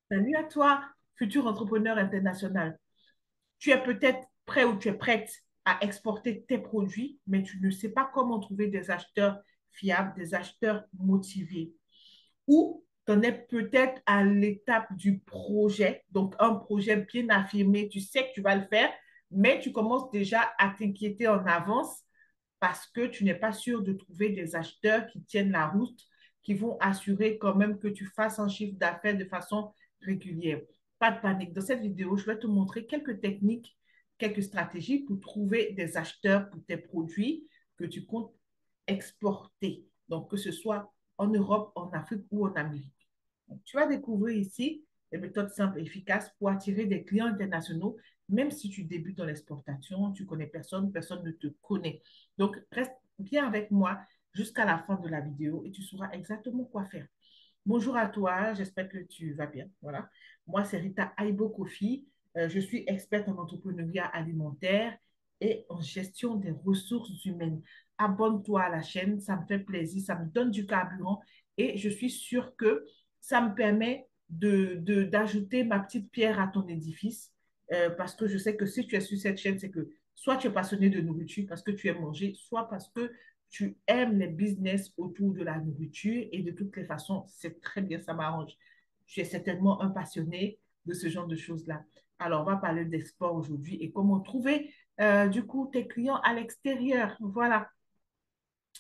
Salut à toi, futur entrepreneur international. Tu es peut-être prêt ou tu es prête à exporter tes produits, mais tu ne sais pas comment trouver des acheteurs fiables, des acheteurs motivés. Ou tu en es peut-être à l'étape du projet, donc un projet bien affirmé, tu sais que tu vas le faire, mais tu commences déjà à t'inquiéter en avance parce que tu n'es pas sûr de trouver des acheteurs qui tiennent la route, qui vont assurer quand même que tu fasses un chiffre d'affaires de façon régulière. Pas de panique. Dans cette vidéo, je vais te montrer quelques techniques, quelques stratégies pour trouver des acheteurs pour tes produits que tu comptes exporter. Donc, que ce soit en Europe, en Afrique ou en Amérique. Donc, tu vas découvrir ici des méthodes simples et efficaces pour attirer des clients internationaux, même si tu débutes dans l'exportation, tu connais personne, personne ne te connaît. Donc, reste bien avec moi jusqu'à la fin de la vidéo et tu sauras exactement quoi faire. Bonjour à toi, j'espère que tu vas bien. Voilà. Moi, c'est Rita Aibo Kofi. Je suis experte en entrepreneuriat alimentaire et en gestion des ressources humaines. Abonne-toi à la chaîne, ça me fait plaisir, ça me donne du carburant et je suis sûre que ça me permet d'ajouter ma petite pierre à ton édifice parce que je sais que si tu es sur cette chaîne, c'est que soit tu es passionné de nourriture parce que tu aimes manger, soit parce que tu aimes les business autour de la nourriture et de toutes les façons, c'est très bien, ça m'arrange. Tu es certainement un passionné de ce genre de choses-là. Alors, on va parler d'export aujourd'hui et comment trouver du coup tes clients à l'extérieur. Voilà,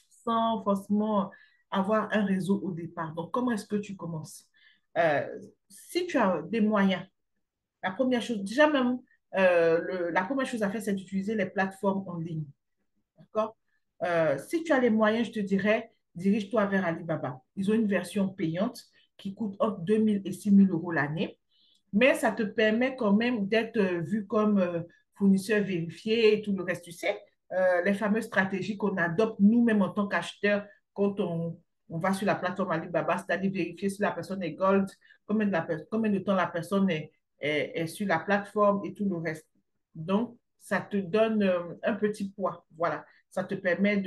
sans forcément avoir un réseau au départ. Donc, comment est-ce que tu commences? Euh, Si tu as des moyens, la première chose, déjà même, la première chose à faire, c'est d'utiliser les plateformes en ligne. D'accord? Si tu as les moyens, je te dirais, dirige-toi vers Alibaba. Ils ont une version payante qui coûte entre 2 000 et 6 000 € l'année, mais ça te permet quand même d'être vu comme fournisseur vérifié et tout le reste. Tu sais, les fameuses stratégies qu'on adopte nous-mêmes en tant qu'acheteurs quand on va sur la plateforme Alibaba, c'est-à-dire vérifier si la personne est gold, combien de temps la personne est sur la plateforme et tout le reste. Donc, ça te donne un petit poids. Voilà. Ça te permet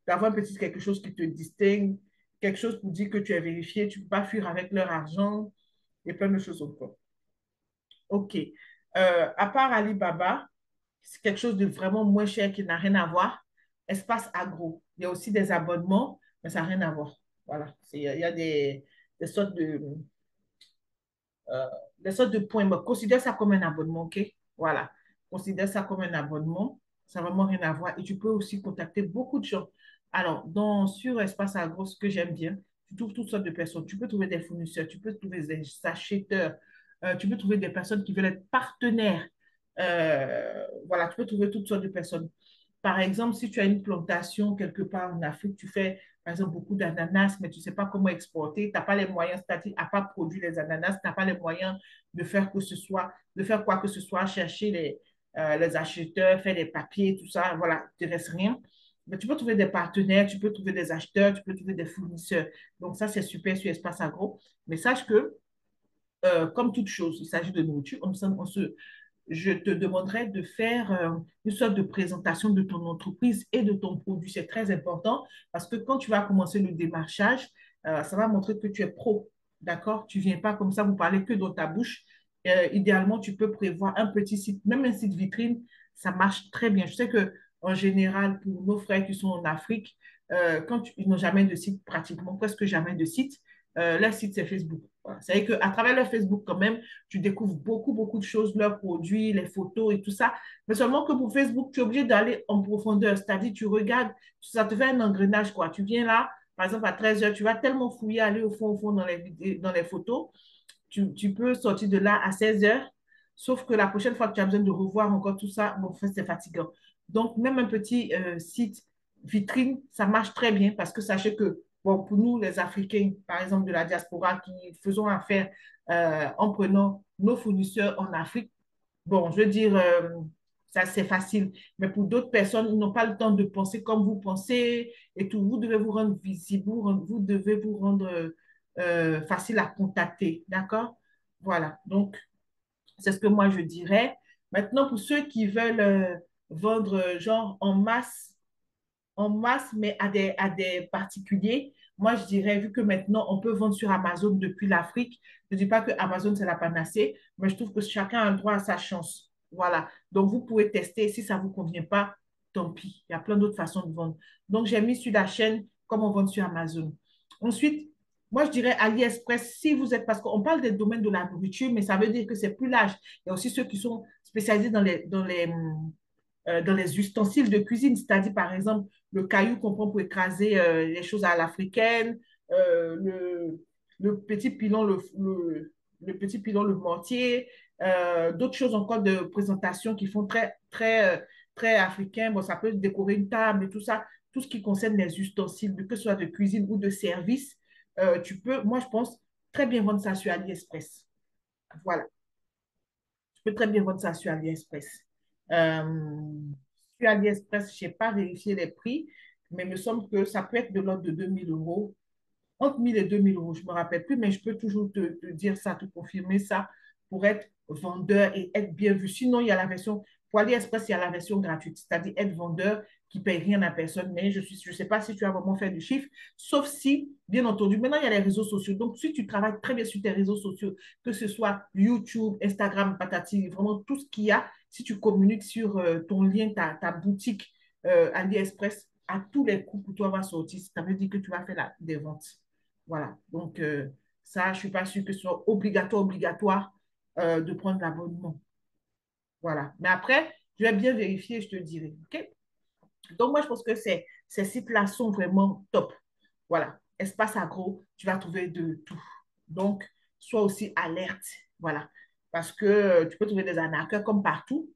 d'avoir un petit quelque chose qui te distingue, quelque chose pour dire que tu es vérifié, tu ne peux pas fuir avec leur argent et plein de choses encore. OK. À part Alibaba, c'est quelque chose de vraiment moins cher qui n'a rien à voir. Espace Agro. Il y a aussi des abonnements, mais ça n'a rien à voir. Voilà. Il y a des sortes euh, des sortes de points. Mais considère ça comme un abonnement, OK? Voilà. Considère ça comme un abonnement. Ça n'a vraiment rien à voir. Et tu peux aussi contacter beaucoup de gens. Alors, sur Espace Agro, ce que j'aime bien, tu trouves toutes sortes de personnes. Tu peux trouver des fournisseurs, tu peux trouver des acheteurs, tu peux trouver des personnes qui veulent être partenaires. Voilà, tu peux trouver toutes sortes de personnes. Par exemple, si tu as une plantation quelque part en Afrique, tu fais, par exemple, beaucoup d'ananas, mais tu ne sais pas comment exporter, tu n'as pas les moyens, c'est-à-dire à pas produire les ananas, tu n'as pas les moyens de faire que ce soit, de faire quoi que ce soit, chercher les acheteurs, faire les papiers, tout ça, voilà, il ne te reste rien. Mais tu peux trouver des partenaires, tu peux trouver des acheteurs, tu peux trouver des fournisseurs. Donc ça, c'est super sur Espace Agro. Mais sache que, comme toute chose, il s'agit de nourriture, je te demanderai de faire une sorte de présentation de ton entreprise et de ton produit. C'est très important parce que quand tu vas commencer le démarchage, ça va montrer que tu es pro. D'accord? Tu ne viens pas comme ça, vous parlez que dans ta bouche. Idéalement, tu peux prévoir un petit site, même un site vitrine, ça marche très bien. Je sais que en général, pour nos frères qui sont en Afrique, ils n'ont jamais de site, pratiquement presque jamais de site, leur site, c'est Facebook. Voilà. C'est-à-dire qu'à travers leur Facebook, quand même, tu découvres beaucoup, beaucoup de choses, leurs produits, les photos et tout ça. Mais seulement que pour Facebook, tu es obligé d'aller en profondeur. C'est-à-dire, tu regardes, ça te fait un engrenage, quoi. Tu viens là, par exemple, à 13 heures, tu vas tellement fouiller, aller au fond dans les photos. Tu peux sortir de là à 16 heures. Sauf que la prochaine fois que tu as besoin de revoir encore tout ça, bon, en fait, c'est fatigant. Donc, même un petit site vitrine, ça marche très bien parce que sachez que, bon, pour nous, les Africains, par exemple, de la diaspora, qui faisons affaire en prenant nos fournisseurs en Afrique, bon, je veux dire, ça c'est facile. Mais pour d'autres personnes, ils n'ont pas le temps de penser comme vous pensez et tout. Vous devez vous rendre visible, vous devez vous rendre facile à contacter. D'accord? Voilà. Donc, c'est ce que moi je dirais. Maintenant, pour ceux qui veulent vendre genre en masse, mais à des particuliers, moi, je dirais, vu que maintenant, on peut vendre sur Amazon depuis l'Afrique, je ne dis pas que Amazon, c'est la panacée, mais je trouve que chacun a le droit à sa chance. Voilà. Donc, vous pouvez tester. Si ça ne vous convient pas, tant pis. Il y a plein d'autres façons de vendre. Donc, j'ai mis sur la chaîne comme on vend sur Amazon. Ensuite, moi, je dirais AliExpress, si vous êtes, parce qu'on parle des domaines de la nourriture, mais ça veut dire que c'est plus large. Il y a aussi ceux qui sont spécialisés dans les ustensiles de cuisine, c'est-à-dire par exemple le caillou qu'on prend pour écraser les choses à l'africaine, le petit pilon, le petit pilon, le mortier, d'autres choses encore de présentation qui font très africain. Bon, ça peut décorer une table et tout ça, tout ce qui concerne les ustensiles, que ce soit de cuisine ou de service, tu peux, moi je pense, très bien vendre ça sur AliExpress. Voilà. Tu peux très bien vendre ça sur AliExpress. Euh, Sur AliExpress, je n'ai pas vérifié les prix, mais il me semble que ça peut être de l'ordre de 2 000 euros, entre 1 000 et 2 000 euros, je ne me rappelle plus, mais je peux toujours te dire ça, te confirmer ça pour être vendeur et être bien vu. Sinon, il y a la version, pour AliExpress, il y a la version gratuite, c'est-à-dire être vendeur qui ne paye rien à personne, mais je ne sais pas si tu as vraiment fait du chiffre, sauf si, bien entendu, maintenant, il y a les réseaux sociaux. Donc, si tu travailles très bien sur tes réseaux sociaux, que ce soit YouTube, Instagram, Patati, vraiment tout ce qu'il y a, si tu communiques sur ton lien, ta boutique AliExpress, à tous les coups pour toi va sortir. Ça veut dire que tu vas faire des ventes. Voilà. Donc, ça, je ne suis pas sûre que ce soit obligatoire de prendre l'abonnement. Voilà. Mais après, je vais bien vérifier et je te dirai. OK? Donc, moi, je pense que ces sites-là sont vraiment top. Voilà. Espace agro, tu vas trouver de tout. Donc, sois aussi alerte. Voilà. Parce que tu peux trouver des arnaqueurs comme partout.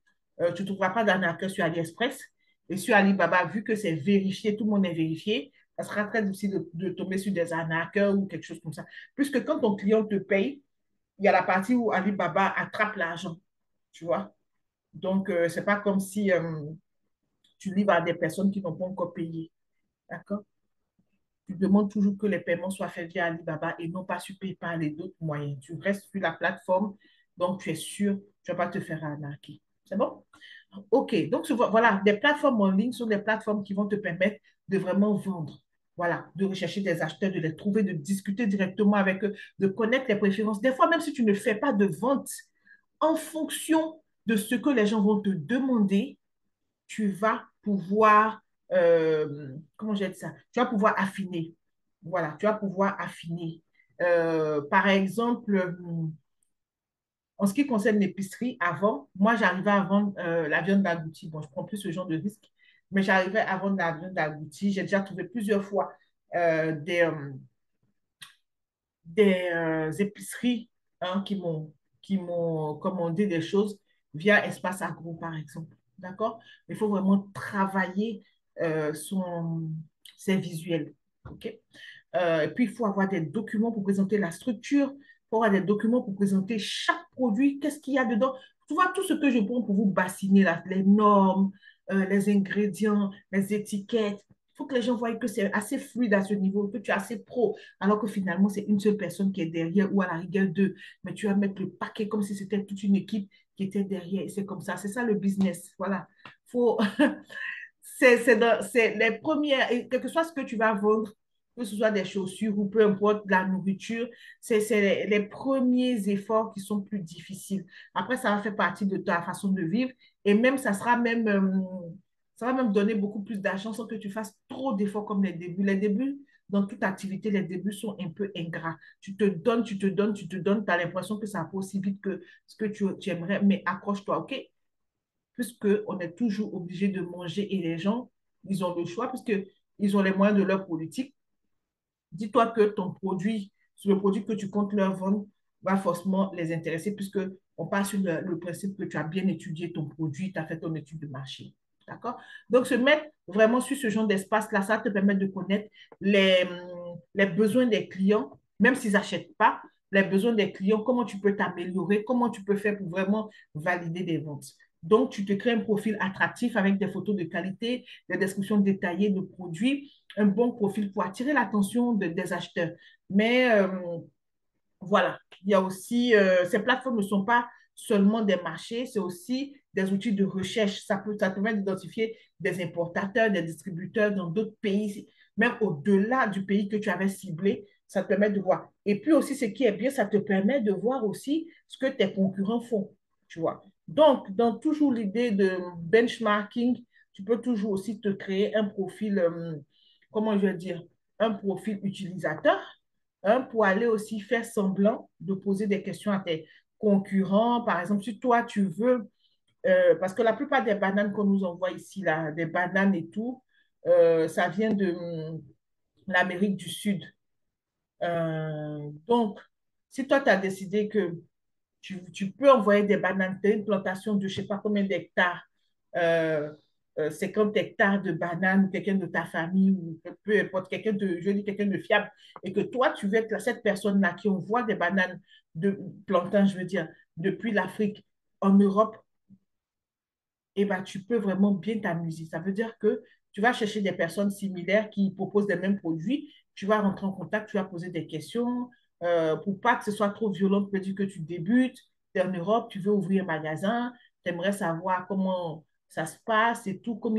Tu ne trouveras pas d'arnaqueurs sur AliExpress. Et sur Alibaba, vu que c'est vérifié, tout le monde est vérifié, ça sera très difficile de tomber sur des arnaqueurs ou quelque chose comme ça. Puisque quand ton client te paye, il y a la partie où Alibaba attrape l'argent. Tu vois? Donc, ce n'est pas comme si tu livres à des personnes qui n'ont pas encore payé. D'accord? Tu demandes toujours que les paiements soient faits via Alibaba et non pas sur PayPal et d'autres moyens. Tu restes sur la plateforme, donc tu es sûr, tu ne vas pas te faire arnaquer. C'est bon? OK. Donc, voilà, des plateformes en ligne sont des plateformes qui vont te permettre de vraiment vendre. Voilà, de rechercher des acheteurs, de les trouver, de discuter directement avec eux, de connaître les préférences. Des fois, même si tu ne fais pas de vente, en fonction de ce que les gens vont te demander, tu vas pouvoir, comment j'ai dit ça? Tu vas pouvoir affiner. Voilà, tu vas pouvoir affiner. Par exemple, en ce qui concerne l'épicerie, avant, moi, j'arrivais à vendre la viande d'agouti. Bon, je ne prends plus ce genre de risque, mais j'arrivais à vendre la viande d'agouti. J'ai déjà trouvé plusieurs fois des épiceries hein, qui m'ont commandé des choses via Espace Agro, par exemple. D'accord? Il faut vraiment travailler ses visuels. OK? Et puis, il faut avoir des documents pour présenter la structure. Il faut avoir des documents pour présenter chaque produit. Qu'est-ce qu'il y a dedans? Tu vois, tout ce que je prends pour vous bassiner, là, les normes, les ingrédients, les étiquettes. Il faut que les gens voient que c'est assez fluide à ce niveau, que tu es assez pro, alors que finalement, c'est une seule personne qui est derrière ou à la rigueur deux. Mais tu vas mettre le paquet comme si c'était toute une équipe qui était derrière. C'est comme ça. C'est ça le business. Voilà. Faut... c'est les premières, et quel que soit ce que tu vas vendre, que ce soit des chaussures ou peu importe, de la nourriture, c'est les premiers efforts qui sont plus difficiles. Après, ça va faire partie de ta façon de vivre et même ça va même donner beaucoup plus d'argent sans que tu fasses trop d'efforts comme les débuts. Les débuts, dans toute activité, les débuts sont un peu ingrats. Tu te donnes, tu te donnes, tu te donnes, tu as l'impression que ça va pas aussi vite que ce que tu aimerais, mais accroche-toi, OK? Puisqu'on est toujours obligé de manger et les gens, ils ont le choix, puisqu'ils ont les moyens de leur politique. Dis-toi que ton produit, sur le produit que tu comptes leur vendre, va forcément les intéresser, puisqu'on part sur le principe que tu as bien étudié ton produit, tu as fait ton étude de marché. D'accord? Donc, se mettre vraiment sur ce genre d'espace-là, ça te permet de connaître les besoins des clients, même s'ils n'achètent pas, les besoins des clients, comment tu peux t'améliorer, comment tu peux faire pour vraiment valider des ventes. Donc, tu te crées un profil attractif avec des photos de qualité, des descriptions détaillées de produits, un bon profil pour attirer l'attention des acheteurs. Mais voilà, il y a aussi, ces plateformes ne sont pas seulement des marchés, c'est aussi des outils de recherche. Ça permet d'identifier des importateurs, des distributeurs dans d'autres pays. même au-delà du pays que tu avais ciblé, ça te permet de voir. Et puis aussi, ce qui est bien, ça te permet de voir aussi ce que tes concurrents font, tu vois. Donc, dans toujours l'idée de benchmarking, tu peux toujours aussi te créer un profil, comment je vais dire, un profil utilisateur, hein, pour aller aussi faire semblant de poser des questions à tes concurrents. Par exemple, si toi, tu veux, parce que la plupart des bananes qu'on nous envoie ici, là, des bananes et tout, ça vient de l'Amérique du Sud. Donc, si toi, tu as décidé que tu peux envoyer des bananes, tu as une plantation de je ne sais pas combien d'hectares, euh, 50 hectares de bananes, ou quelqu'un de ta famille, ou peu importe, quelqu'un de, je dis quelqu'un de fiable, et que toi, tu veux être cette personne-là qui envoie des bananes de plantains, je veux dire, depuis l'Afrique en Europe, eh ben, tu peux vraiment bien t'amuser. Ça veut dire que tu vas chercher des personnes similaires qui proposent les mêmes produits, tu vas rentrer en contact, tu vas poser des questions pour pas que ce soit trop violent. Tu peux dire que tu débutes, tu es en Europe, tu veux ouvrir un magasin, tu aimerais savoir comment ça se passe et tout, comment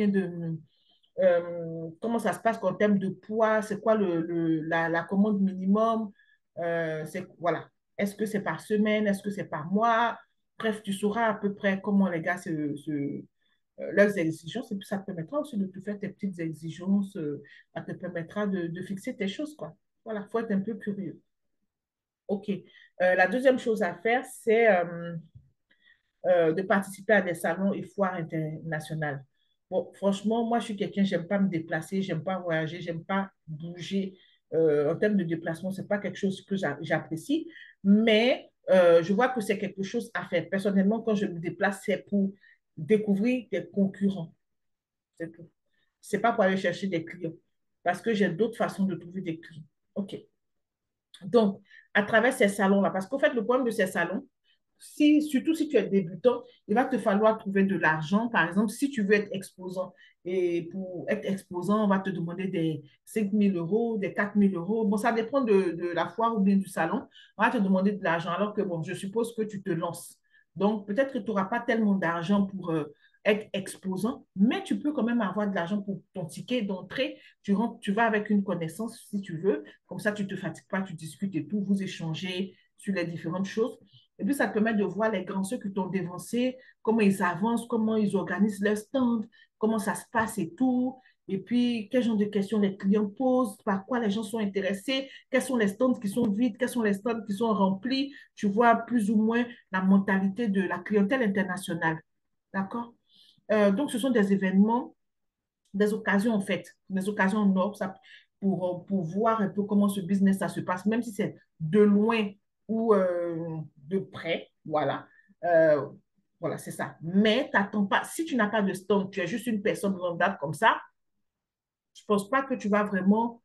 ça se passe en termes de poids, c'est quoi la commande minimum, voilà. Est-ce que c'est par semaine, est-ce que c'est par mois? Bref, tu sauras à peu près comment les gars leurs exigences, et puis ça te permettra aussi de te faire tes petites exigences, ça te permettra de fixer tes choses, quoi. Voilà, il faut être un peu curieux. OK. La deuxième chose à faire, c'est de participer à des salons et foires internationales. Bon, franchement, moi, je suis quelqu'un, j'aime pas me déplacer, j'aime pas voyager, j'aime pas bouger. En termes de déplacement, c'est pas quelque chose que j'apprécie, mais je vois que c'est quelque chose à faire. Personnellement, quand je me déplace, c'est pour découvrir des concurrents. C'est tout. C'est pas pour aller chercher des clients, parce que j'ai d'autres façons de trouver des clients. OK. Donc, à travers ces salons-là, parce qu'en fait, le problème de ces salons, surtout si tu es débutant, il va te falloir trouver de l'argent. Par exemple, si tu veux être exposant, et pour être exposant, on va te demander des 5 000 euros, des 4 000 euros. Bon, ça dépend de la foire ou bien du salon. On va te demander de l'argent, alors que, bon, je suppose que tu te lances. Donc, peut-être que tu n'auras pas tellement d'argent pour être exposant, mais tu peux quand même avoir de l'argent pour ton ticket d'entrée. Tu rentres, tu vas avec une connaissance si tu veux. Comme ça, tu ne te fatigues pas, tu discutes et tout, vous échangez sur les différentes choses. Et puis, ça te permet de voir les grands, ceux qui t'ont dévancé, comment ils avancent, comment ils organisent leur stand, comment ça se passe et tout. Et puis, quel genre de questions les clients posent, par quoi les gens sont intéressés, quels sont les stands qui sont vides, quels sont les stands qui sont remplis. Tu vois plus ou moins la mentalité de la clientèle internationale. D'accord? Donc, ce sont des événements, des occasions en fait, des occasions en or pour voir un peu comment ce business ça se passe, même si c'est de loin ou de près, voilà. Euh, voilà, c'est ça. Mais t'attends pas, si tu n'as pas de stand, tu es juste une personne lambda comme ça, je pense pas que tu vas vraiment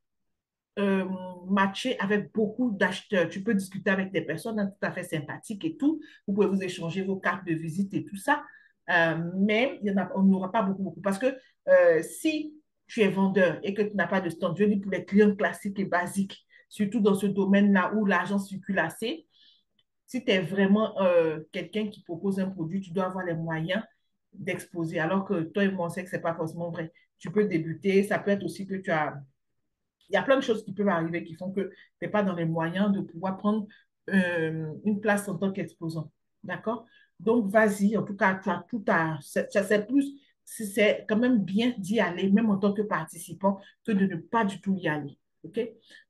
euh, matcher avec beaucoup d'acheteurs. Tu peux discuter avec des personnes hein, tout à fait sympathiques et tout. Vous pouvez vous échanger vos cartes de visite et tout ça. Mais on n'aura pas beaucoup. Parce que si tu es vendeur et que tu n'as pas de stand, je dis pour les clients classiques et basiques, surtout dans ce domaine-là où l'argent circule assez, si tu es vraiment quelqu'un qui propose un produit, tu dois avoir les moyens d'exposer. Alors que toi et moi, on sait que ce n'est pas forcément vrai. Tu peux débuter. Ça peut être aussi que tu as il y a plein de choses qui peuvent arriver qui font que tu n'es pas dans les moyens de pouvoir prendre une place en tant qu'exposant. D'accord? Donc, vas-y. En tout cas, tu as tout à. C'est plus. C'est quand même bien d'y aller, même en tant que participant, que de ne pas du tout y aller. OK?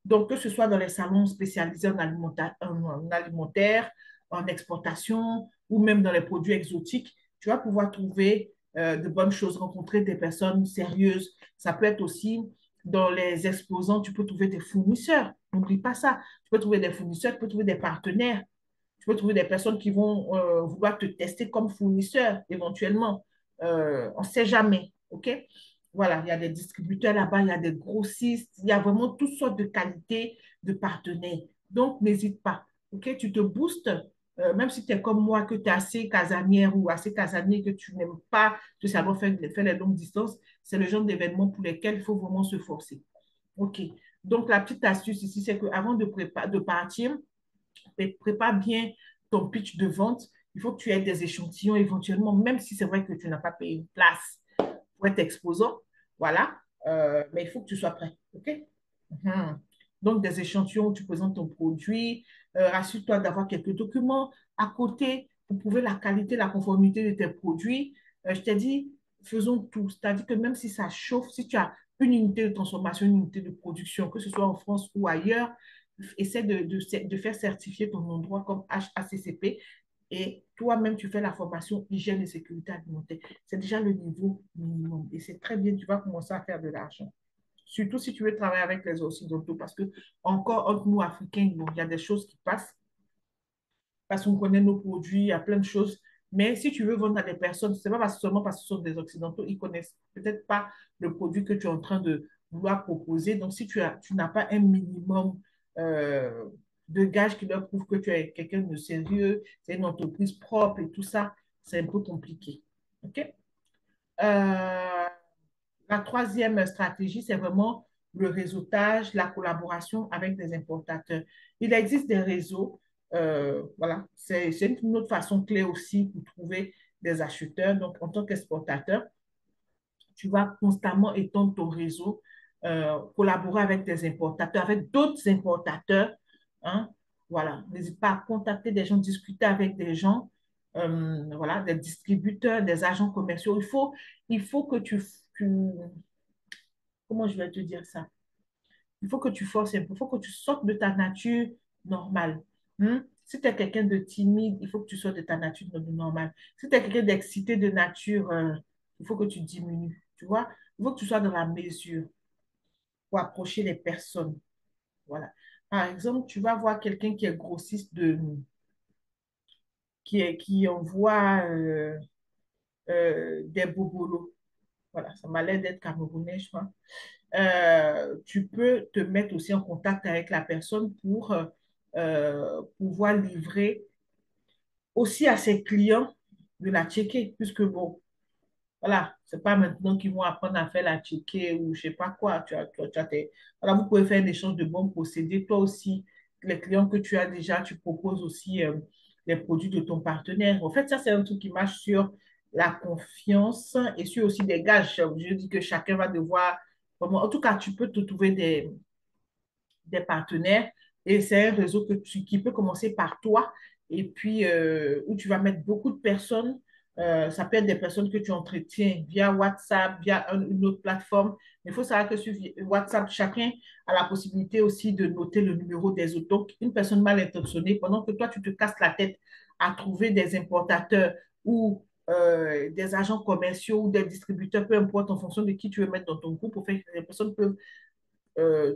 Donc, que ce soit dans les salons spécialisés en alimentaire, en exportation ou même dans les produits exotiques, tu vas pouvoir trouver de bonnes choses, rencontrer des personnes sérieuses. Ça peut être aussi dans les exposants, tu peux trouver des fournisseurs. N'oublie pas ça. Tu peux trouver des fournisseurs, tu peux trouver des partenaires. Tu peux trouver des personnes qui vont vouloir te tester comme fournisseur éventuellement. On ne sait jamais. OK? Voilà, il y a des distributeurs là-bas, il y a des grossistes, il y a vraiment toutes sortes de qualités de partenaires. Donc, n'hésite pas. OK? Tu te boostes, même si tu es comme moi, que tu es assez casanière ou assez casanier, que tu n'aimes pas te savoir faire les longues distances, c'est le genre d'événement pour lesquels il faut vraiment se forcer. OK. Donc, la petite astuce ici, c'est qu'avant de partir, prépare bien ton pitch de vente. Il faut que tu aies des échantillons éventuellement, même si c'est vrai que tu n'as pas payé une place pour être exposant. Voilà. Mais il faut que tu sois prêt. OK? Mhm. Donc, des échantillons où tu présentes ton produit. Rassure-toi d'avoir quelques documents à côté pour prouver la qualité, la conformité de tes produits. Je t'ai dit, faisons tout. C'est-à-dire que même si ça chauffe, si tu as une unité de transformation, une unité de production, que ce soit en France ou ailleurs, essaie de faire certifier ton endroit comme HACCP et toi-même, tu fais la formation hygiène et sécurité alimentaire. C'est déjà le niveau minimum et c'est très bien, tu vas commencer à faire de l'argent. Surtout si tu veux travailler avec les Occidentaux, parce que encore entre nous, Africains, bon, il y a des choses qui passent, parce qu'on connaît nos produits, il y a plein de choses. Mais si tu veux vendre à des personnes, ce n'est pas seulement parce que ce sont des Occidentaux, ils ne connaissent peut-être pas le produit que tu es en train de vouloir proposer. Donc, si tu n'as pas un minimum euh, de gage qui leur prouve que tu es quelqu'un de sérieux, c'est une entreprise propre et tout ça, c'est un peu compliqué. OK? La troisième stratégie, c'est vraiment le réseautage, la collaboration avec des importateurs. Il existe des réseaux, voilà, c'est une autre façon clé aussi pour trouver des acheteurs. Donc, en tant qu'exportateur, tu vas constamment étendre ton réseau, collaborer avec des importateurs, avec d'autres importateurs. Hein, voilà, n'hésite pas à contacter des gens, discuter avec des gens, voilà, des distributeurs, des agents commerciaux. Il faut que comment je vais te dire ça? Il faut que tu forces un peu, il faut que tu sortes de ta nature normale. Si tu es quelqu'un de timide, il faut que tu sortes de ta nature normale. Si tu es quelqu'un d'excité de nature, il faut que tu diminues. Tu vois? Il faut que tu sois dans la mesure pour approcher les personnes. Voilà. Par exemple, tu vas voir quelqu'un qui est grossiste qui envoie des bobolos. Voilà, ça m'a l'air d'être camerounais, je crois. Tu peux te mettre aussi en contact avec la personne pour pouvoir livrer aussi à ses clients de la checker, puisque bon, voilà, c'est pas maintenant qu'ils vont apprendre à faire la checker ou je sais pas quoi. Voilà, vous pouvez faire un échange de bons procédés. Toi aussi, les clients que tu as déjà, tu proposes aussi les produits de ton partenaire. En fait, ça, c'est un truc qui marche sur la confiance et sur aussi des gages. Je dis que chacun va devoir, vraiment, en tout cas, tu peux te trouver des partenaires et c'est un réseau qui peut commencer par toi et puis où tu vas mettre beaucoup de personnes. Ça peut être des personnes que tu entretiens via WhatsApp, via une autre plateforme. Mais il faut savoir que sur WhatsApp, chacun a la possibilité aussi de noter le numéro des autres. Donc, une personne mal intentionnée, pendant que toi, tu te casses la tête à trouver des importateurs ou des agents commerciaux ou des distributeurs, peu importe, en fonction de qui tu veux mettre dans ton groupe, pour faire que les personnes peuvent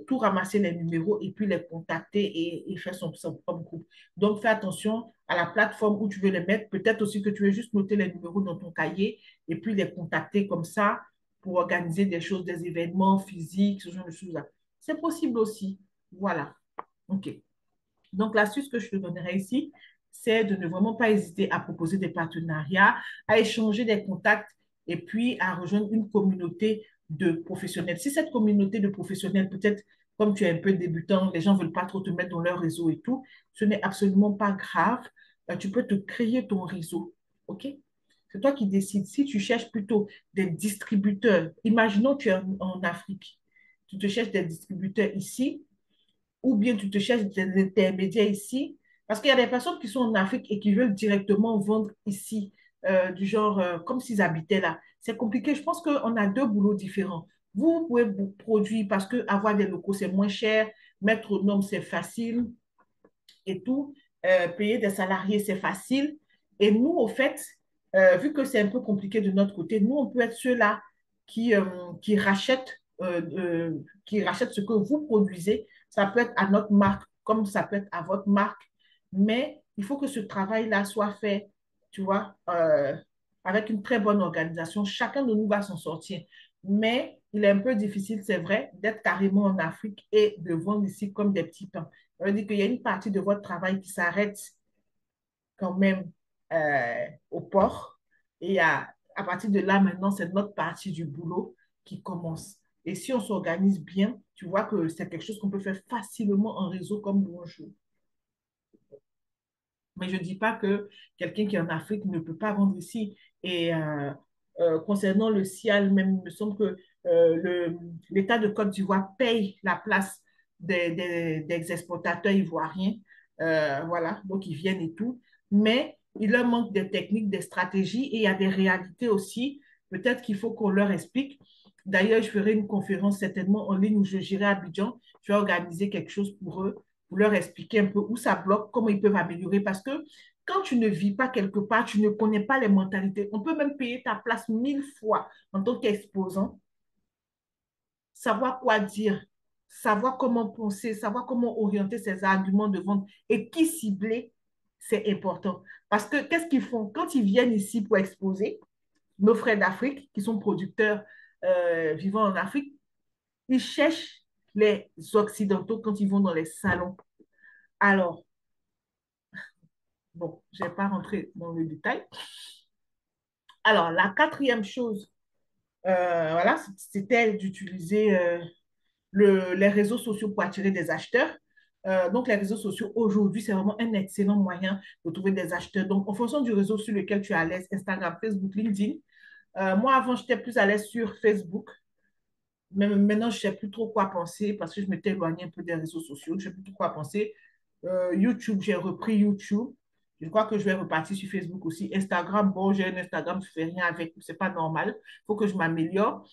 tout ramasser les numéros et puis les contacter et faire son propre groupe. Donc, fais attention à la plateforme où tu veux les mettre. Peut-être aussi que tu veux juste noter les numéros dans ton cahier et puis les contacter comme ça pour organiser des choses, des événements physiques, ce genre de choses-là. C'est possible aussi. Voilà. OK. Donc, l'astuce que je te donnerai ici, c'est de ne vraiment pas hésiter à proposer des partenariats, à échanger des contacts et puis à rejoindre une communauté de professionnels. Si cette communauté de professionnels, peut-être comme tu es un peu débutant, les gens ne veulent pas trop te mettre dans leur réseau et tout, ce n'est absolument pas grave. Tu peux te créer ton réseau. OK? C'est toi qui décides. Si tu cherches plutôt des distributeurs, imaginons que tu es en Afrique, tu te cherches des distributeurs ici, ou bien tu te cherches des intermédiaires ici, parce qu'il y a des personnes qui sont en Afrique et qui veulent directement vendre ici, du genre comme s'ils habitaient là. C'est compliqué. Je pense qu'on a deux boulots différents. Vous pouvez vous produire parce que avoir des locaux, c'est moins cher, mettre aux normes, c'est facile et tout. Payer des salariés, c'est facile. Et nous, au fait, vu que c'est un peu compliqué de notre côté, nous, on peut être ceux-là qui, euh, qui, rachètent, qui rachètent ce que vous produisez. Ça peut être à notre marque comme ça peut être à votre marque. Mais il faut que ce travail-là soit fait, tu vois, avec une très bonne organisation. Chacun de nous va s'en sortir. Mais il est un peu difficile, c'est vrai, d'être carrément en Afrique et de vendre ici comme des petits pains. Ça veut dire qu'il y a une partie de votre travail qui s'arrête quand même au port. Et à partir de là, maintenant, c'est notre partie du boulot qui commence. Et si on s'organise bien, tu vois que c'est quelque chose qu'on peut faire facilement en réseau comme bonjour. Mais je ne dis pas que quelqu'un qui est en Afrique ne peut pas vendre ici. Et concernant le CIAL, même, il me semble que l'État de Côte d'Ivoire paye la place des exportateurs ivoiriens. Voilà, donc ils viennent et tout. Mais il leur manque des techniques, des stratégies et il y a des réalités aussi. Peut-être qu'il faut qu'on leur explique. D'ailleurs, je ferai une conférence certainement en ligne où je j'irai à Abidjan. Je vais organiser quelque chose pour eux, pour leur expliquer un peu où ça bloque, comment ils peuvent améliorer. Parce que quand tu ne vis pas quelque part, tu ne connais pas les mentalités. On peut même payer ta place 1000 fois en tant qu'exposant, savoir quoi dire, savoir comment penser, savoir comment orienter ses arguments de vente et qui cibler, c'est important. Parce que qu'est-ce qu'ils font? Quand ils viennent ici pour exposer, nos frères d'Afrique, qui sont producteurs vivant en Afrique, ils cherchent les Occidentaux quand ils vont dans les salons. Alors, bon, je ne vais pas rentrer dans le détail. Alors, la quatrième chose, voilà, c'était d'utiliser les réseaux sociaux pour attirer des acheteurs. Donc, les réseaux sociaux, aujourd'hui, c'est vraiment un excellent moyen de trouver des acheteurs. Donc, en fonction du réseau sur lequel tu es à l'aise, Instagram, Facebook, LinkedIn. Moi, avant, j'étais plus à l'aise sur Facebook. Mais maintenant, je ne sais plus trop quoi penser parce que je m'étais éloignée un peu des réseaux sociaux. Je ne sais plus trop quoi penser. YouTube, j'ai repris YouTube. Je crois que je vais repartir sur Facebook aussi. Instagram, bon, j'ai un Instagram, je ne fais rien avec. Ce n'est pas normal. Il faut que je m'améliore.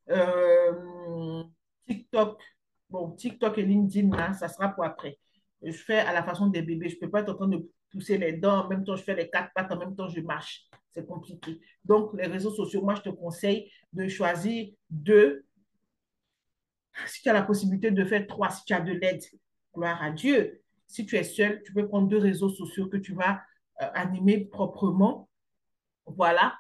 Euh, TikTok, bon, TikTok et LinkedIn, là, ça sera pour après. Je fais à la façon des bébés. Je ne peux pas être en train de pousser les dents. En même temps, je fais les quatre pattes. En même temps, je marche. C'est compliqué. Donc, les réseaux sociaux, moi, je te conseille de choisir deux. Si tu as la possibilité de faire trois, si tu as de l'aide, gloire à Dieu. Si tu es seul, tu peux prendre deux réseaux sociaux que tu vas animer proprement. Voilà.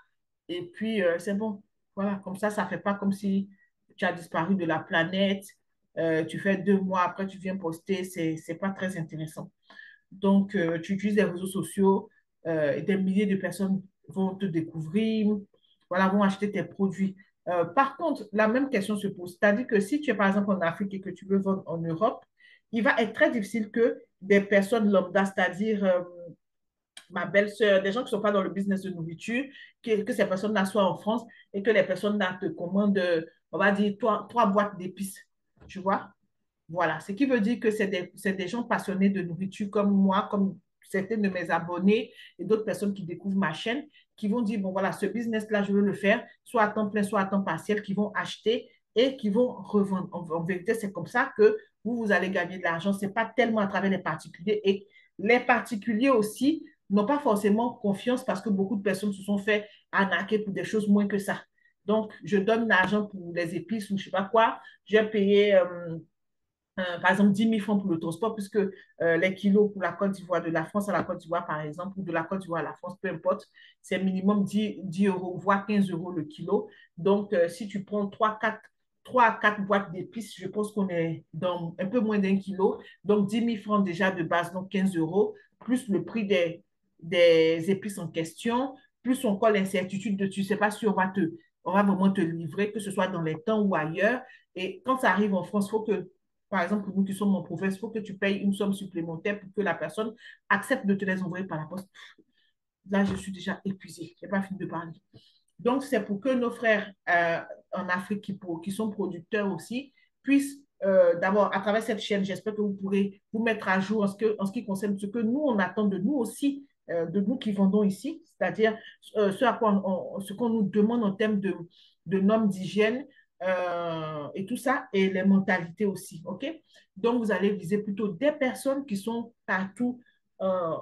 Et puis, c'est bon. Voilà. Comme ça ne fait pas comme si tu as disparu de la planète. Tu fais 2 mois, après tu viens poster. C'est pas très intéressant. Donc, tu utilises les réseaux sociaux et des milliers de personnes vont te découvrir, voilà, vont acheter tes produits. Par contre, la même question se pose. C'est-à-dire que si tu es par exemple en Afrique et que tu veux vendre en Europe, il va être très difficile que des personnes lambda, c'est-à-dire ma belle-sœur, des gens qui ne sont pas dans le business de nourriture, que ces personnes-là soient en France et que les personnes-là te commandent, on va dire, trois boîtes d'épices. Tu vois? Voilà, ce qui veut dire que c'est des gens passionnés de nourriture comme moi, comme certains de mes abonnés et d'autres personnes qui découvrent ma chaîne, qui vont dire, bon voilà, ce business-là, je veux le faire, soit à temps plein, soit à temps partiel, qui vont acheter et qui vont revendre. En vérité, c'est comme ça que vous allez gagner de l'argent. Ce n'est pas tellement à travers les particuliers. Et les particuliers aussi n'ont pas forcément confiance parce que beaucoup de personnes se sont fait arnaquer pour des choses moins que ça. Donc, je donne l'argent pour les épices ou je ne sais pas quoi. J'ai payé par exemple, 10 000 francs pour le transport, puisque les kilos pour la Côte d'Ivoire, de la France à la Côte d'Ivoire, par exemple, ou de la Côte d'Ivoire à la France, peu importe, c'est minimum 10 euros, voire 15 euros le kilo. Donc, si tu prends 3 à 4 boîtes d'épices, je pense qu'on est dans un peu moins d'1 kilo. Donc, 10 000 francs déjà de base, donc 15 euros, plus le prix des épices en question, plus encore l'incertitude de tu ne sais pas si on va vraiment te livrer, que ce soit dans les temps ou ailleurs. Et quand ça arrive en France, il faut que par exemple, pour nous qui sommes en province, il faut que tu payes une somme supplémentaire pour que la personne accepte de te les envoyer par la poste. Là, je suis déjà épuisée. Je n'ai pas fini de parler. Donc, c'est pour que nos frères en Afrique qui sont producteurs aussi puissent, d'abord, à travers cette chaîne, j'espère que vous pourrez vous mettre à jour en ce qui concerne ce que nous, on attend de nous aussi, de nous qui vendons ici, c'est-à-dire ce qu'on nous demande en termes de normes d'hygiène et tout ça, et les mentalités aussi. OK? Donc, vous allez viser plutôt des personnes qui sont partout euh,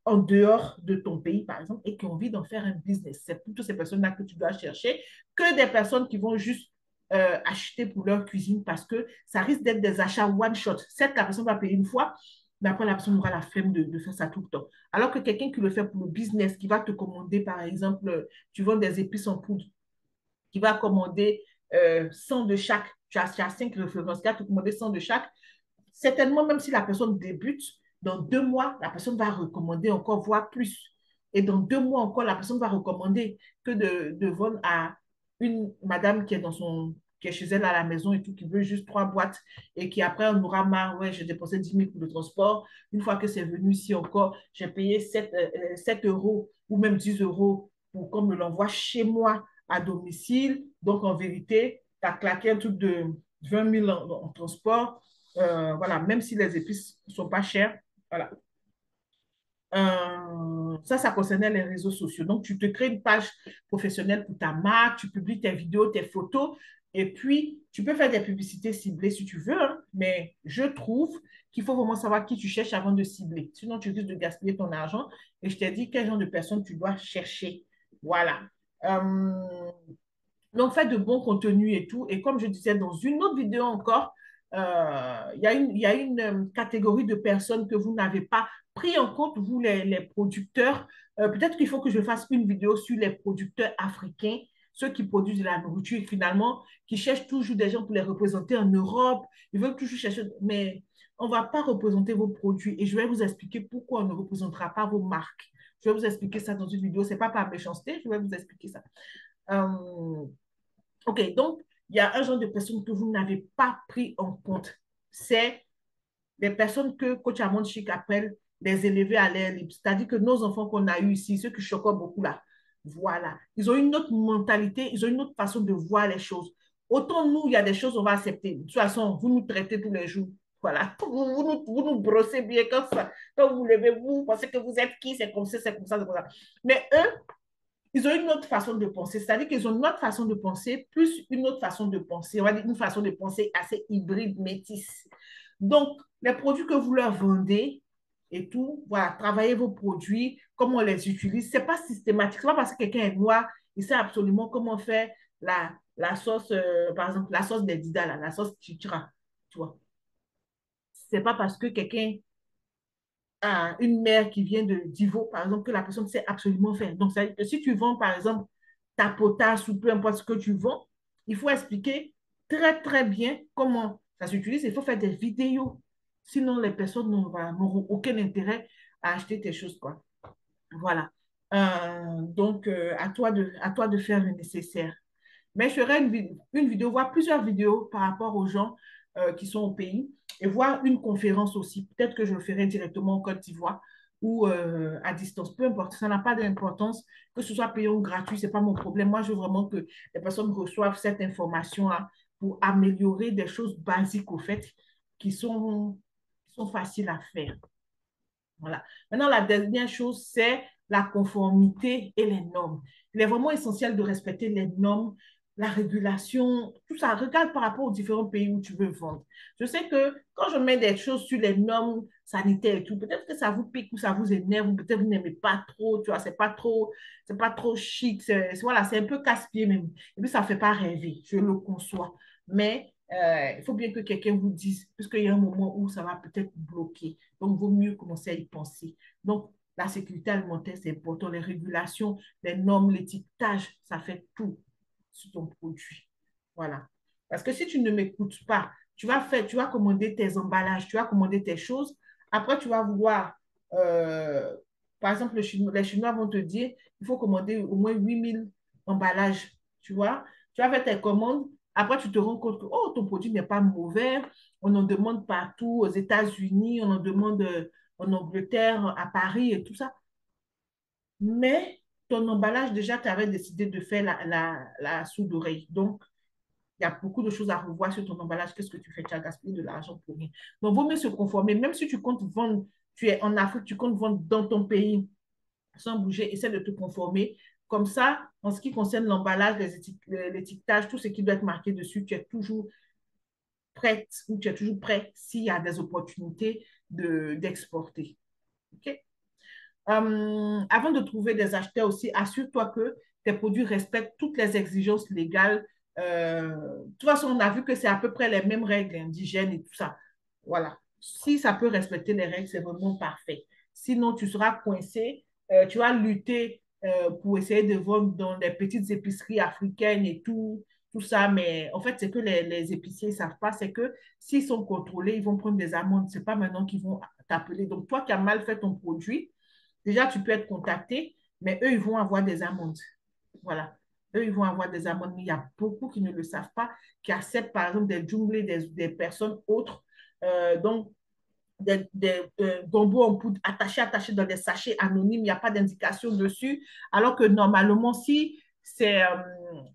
en dehors de ton pays, par exemple, et qui ont envie d'en faire un business. C'est plutôt ces personnes-là que tu dois chercher que des personnes qui vont juste acheter pour leur cuisine parce que ça risque d'être des achats one-shot. Certes, la personne va payer une fois, mais après, la personne aura la flemme de faire ça tout le temps. Alors que quelqu'un qui le fait pour le business, qui va te commander, par exemple, tu vends des épices en poudre, qui va commander 100 de chaque, tu as 5 références, qui va te commander 100 de chaque, certainement, même si la personne débute, dans 2 mois, la personne va recommander encore, voire plus. Et dans 2 mois encore, la personne va recommander que de vendre à une madame qui est chez elle à la maison et tout, qui veut juste 3 boîtes et qui après on aura marre, ouais, j'ai dépensé 10 000 pour le transport. Une fois que c'est venu ici encore, j'ai payé 7 euros ou même 10 euros pour qu'on me l'envoie chez moi à domicile. Donc en vérité, tu as claqué un truc de 20 000 en transport. Voilà, même si les épices ne sont pas chères. Voilà. Ça concernait les réseaux sociaux. Donc, tu te crées une page professionnelle pour ta marque, tu publies tes vidéos, tes photos, et puis tu peux faire des publicités ciblées si tu veux, hein, mais je trouve qu'il faut vraiment savoir qui tu cherches avant de cibler. Sinon, tu risques de gaspiller ton argent. Et je t'ai dit quel genre de personnes tu dois chercher. Voilà. Euh, donc, faites de bons contenus et tout. Et comme je disais dans une autre vidéo encore, il y a une catégorie de personnes que vous n'avez pas pris en compte, vous les producteurs. Peut-être qu'il faut que je fasse une vidéo sur les producteurs africains, ceux qui produisent de la nourriture finalement, qui cherchent toujours des gens pour les représenter en Europe. Ils veulent toujours chercher, mais on ne va pas représenter vos produits. Et je vais vous expliquer pourquoi on ne représentera pas vos marques. Je vais vous expliquer ça dans une vidéo. Ce n'est pas par méchanceté, je vais vous expliquer ça. Euh, OK, donc, il y a un genre de personnes que vous n'avez pas pris en compte. C'est les personnes que Coach Amon Chic appelle les élevés à l'air libre. C'est-à-dire que nos enfants qu'on a eus ici, ceux qui choquent beaucoup là, voilà. Ils ont une autre mentalité, ils ont une autre façon de voir les choses. Autant nous, il y a des choses on va accepter. De toute façon, vous nous traitez tous les jours. Voilà. Vous nous brossez bien comme ça. Quand vous levez, vous pensez que vous êtes qui, c'est comme ça, c'est comme ça, c'est comme ça. Mais eux, ils ont une autre façon de penser, c'est-à-dire qu'ils ont une autre façon de penser, plus une autre façon de penser, on va dire une façon de penser assez hybride, métisse. Donc, les produits que vous leur vendez et tout, voilà, travaillez vos produits, comment on les utilise, c'est pas systématique, c'est pas parce que quelqu'un est noir, il sait absolument comment faire la sauce, par exemple, la sauce des Dida, la sauce chichra, tu vois. C'est pas parce que quelqu'un à une mère qui vient de Divo, par exemple, que la personne sait absolument faire. Donc, ça veut dire que si tu vends, par exemple, ta potasse ou peu importe ce que tu vends, il faut expliquer très, très bien comment ça s'utilise. Il faut faire des vidéos. Sinon, les personnes n'auront aucun intérêt à acheter tes choses, quoi. Voilà. Donc, à toi de faire le nécessaire. Mais je ferai une vidéo, voire plusieurs vidéos par rapport aux gens qui sont au pays et voir une conférence aussi. Peut-être que je le ferai directement en Côte d'Ivoire ou à distance. Peu importe, ça n'a pas d'importance. Que ce soit payant ou gratuit, ce n'est pas mon problème. Moi, je veux vraiment que les personnes reçoivent cette information-là pour améliorer des choses basiques, au fait, qui sont faciles à faire. Voilà. Maintenant, la dernière chose, c'est la conformité et les normes. Il est vraiment essentiel de respecter les normes, la régulation, tout ça. Regarde par rapport aux différents pays où tu veux vendre. Je sais que quand je mets des choses sur les normes sanitaires et tout, peut-être que ça vous pique ou ça vous énerve, ou peut-être vous n'aimez pas trop, tu vois, c'est pas trop chic, voilà, c'est un peu casse-pied même. Et puis, ça ne fait pas rêver, je le conçois. Mais il faut bien que quelqu'un vous dise, puisqu'il y a un moment où ça va peut-être bloquer. Donc, il vaut mieux commencer à y penser. Donc, la sécurité alimentaire, c'est important. Les régulations, les normes, l'étiquetage, ça fait tout sur ton produit. Voilà. Parce que si tu ne m'écoutes pas, tu vas commander tes emballages, tu vas commander tes choses. Après, tu vas vouloir, euh, par exemple, les Chinois vont te dire, il faut commander au moins 8 000 emballages. Tu vois, tu vas faire tes commandes. Après, tu te rends compte que oh, ton produit n'est pas mauvais. On en demande partout, aux États-Unis, on en demande en Angleterre, à Paris et tout ça. Mais ton emballage, déjà, tu avais décidé de faire la soude d'oreille. Donc, il y a beaucoup de choses à revoir sur ton emballage. Qu'est-ce que tu fais? Tu as gaspillé de l'argent pour rien. Donc, vaut mieux se conformer. Même si tu comptes vendre, tu es en Afrique, tu comptes vendre dans ton pays sans bouger, essaie de te conformer. Comme ça, en ce qui concerne l'emballage, l'étiquetage, tout ce qui doit être marqué dessus, tu es toujours prête ou tu es toujours prêt s'il y a des opportunités d'exporter. OK? Avant de trouver des acheteurs aussi, assure-toi que tes produits respectent toutes les exigences légales. De toute façon, on a vu que c'est à peu près les mêmes règles d'hygiène et tout ça. Voilà. Si ça peut respecter les règles, c'est vraiment parfait. Sinon, tu seras coincé. Tu vas lutter pour essayer de vendre dans les petites épiceries africaines et tout ça. Mais en fait, c'est que les épiciers ne savent pas. C'est que s'ils sont contrôlés, ils vont prendre des amendes. Ce n'est pas maintenant qu'ils vont t'appeler. Donc, toi qui as mal fait ton produit, déjà, tu peux être contacté, mais eux, ils vont avoir des amendes. Voilà. Eux, ils vont avoir des amendes, mais il y a beaucoup qui ne le savent pas, qui acceptent, par exemple, des jumblés des personnes autres. Donc, des bonbons en poudre attachés dans des sachets anonymes, il n'y a pas d'indication dessus. Alors que normalement, c'est,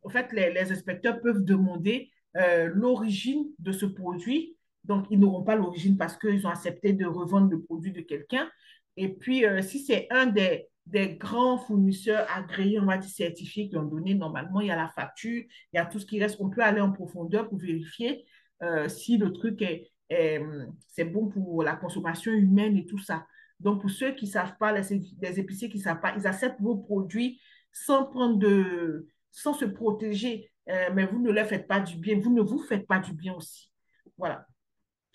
en fait, les inspecteurs peuvent demander l'origine de ce produit. Donc, ils n'auront pas l'origine parce qu'ils ont accepté de revendre le produit de quelqu'un. Et puis, si c'est un des grands fournisseurs agréés, on va dire certifiés qui ont donné, normalement, il y a la facture, il y a tout ce qui reste. On peut aller en profondeur pour vérifier si le truc c'est bon pour la consommation humaine et tout ça. Donc, pour ceux qui ne savent pas, les épiciers qui ne savent pas, ils acceptent vos produits sans se protéger, mais vous ne leur faites pas du bien, vous ne vous faites pas du bien aussi. Voilà.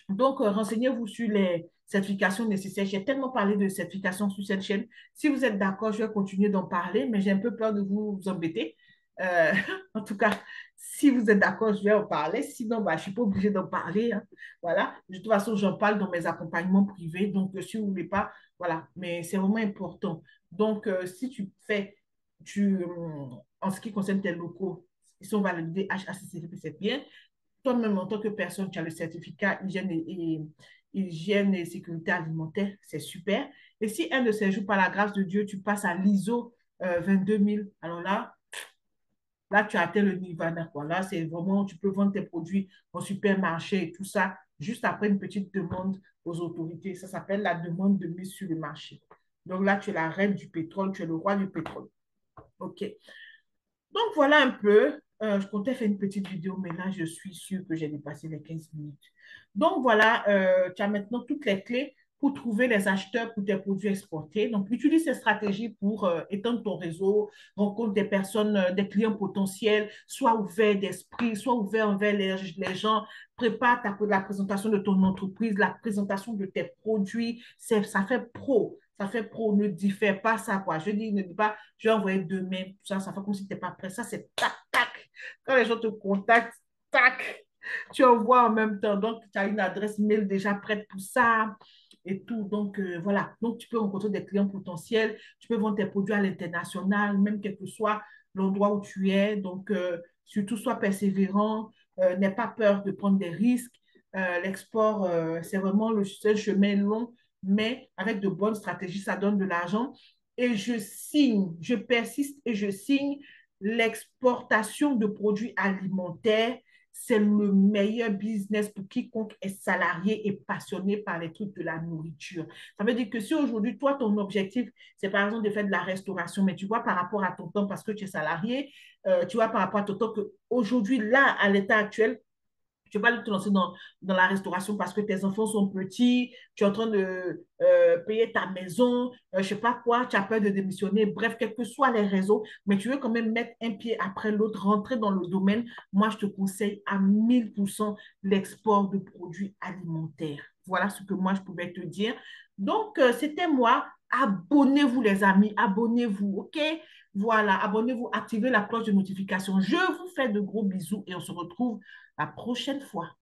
Donc, renseignez-vous sur les certifications nécessaires. J'ai tellement parlé de certifications sur cette chaîne. Si vous êtes d'accord, je vais continuer d'en parler, mais j'ai un peu peur de vous embêter. Euh, en tout cas, si vous êtes d'accord, je vais en parler. Sinon, bah, je ne suis pas obligée d'en parler, hein. Voilà. De toute façon, j'en parle dans mes accompagnements privés. Donc, si vous ne voulez pas, voilà. Mais c'est vraiment important. Donc, si tu fais, en ce qui concerne tes locaux, ils sont validés HACCP, c'est bien. Toi-même, en tant que personne, tu as le certificat hygiène et sécurité alimentaire, c'est super. Et si un de ces jours, par la grâce de Dieu, tu passes à l'ISO 22 000, alors là, tu as atteint le nirvana, quoi. Là, c'est vraiment, tu peux vendre tes produits au supermarché et tout ça, juste après une petite demande aux autorités. Ça s'appelle la demande de mise sur le marché. Donc là, tu es la reine du pétrole, tu es le roi du pétrole. OK. Donc voilà un peu. Je comptais faire une petite vidéo, mais là, je suis sûre que j'ai dépassé les 15 minutes. Donc voilà, tu as maintenant toutes les clés pour trouver les acheteurs pour tes produits exportés. Donc, utilise ces stratégies pour étendre ton réseau, rencontre des personnes, des clients potentiels, sois ouvert d'esprit, sois ouvert envers les gens, prépare la présentation de ton entreprise, la présentation de tes produits. Ça fait pro. Ça fait pro, ne diffère pas ça, quoi. Je dis, ne dis pas, je vais envoyer demain, tout ça, ça fait comme si tu n'es pas prêt. Ça, c'est tac, tac. Quand les gens te contactent, tac, tu envoies en même temps. Donc, tu as une adresse mail déjà prête pour ça et tout. Donc, voilà. Donc, tu peux rencontrer des clients potentiels. Tu peux vendre tes produits à l'international, même quel que soit l'endroit où tu es. Donc, surtout, sois persévérant. N'aie pas peur de prendre des risques. L'export, c'est vraiment le seul chemin long, mais avec de bonnes stratégies, ça donne de l'argent. Et je signe, je persiste et je signe l'exportation de produits alimentaires. C'est le meilleur business pour quiconque est salarié et passionné par les trucs de la nourriture. Ça veut dire que si aujourd'hui, toi, ton objectif, c'est par exemple de faire de la restauration, mais tu vois par rapport à ton temps, parce que tu es salarié, tu vois par rapport à ton temps qu'aujourd'hui, là, à l'état actuel, tu vas te lancer dans la restauration parce que tes enfants sont petits, tu es en train de payer ta maison, je ne sais pas quoi, tu as peur de démissionner, bref, quels que soient les réseaux, mais tu veux quand même mettre un pied après l'autre, rentrer dans le domaine. Moi, je te conseille à 1000% l'export de produits alimentaires. Voilà ce que moi, je pouvais te dire. Donc, c'était moi. Abonnez-vous, les amis, abonnez-vous, OK? Voilà, abonnez-vous, activez la cloche de notification. Je vous fais de gros bisous et on se retrouve la prochaine fois.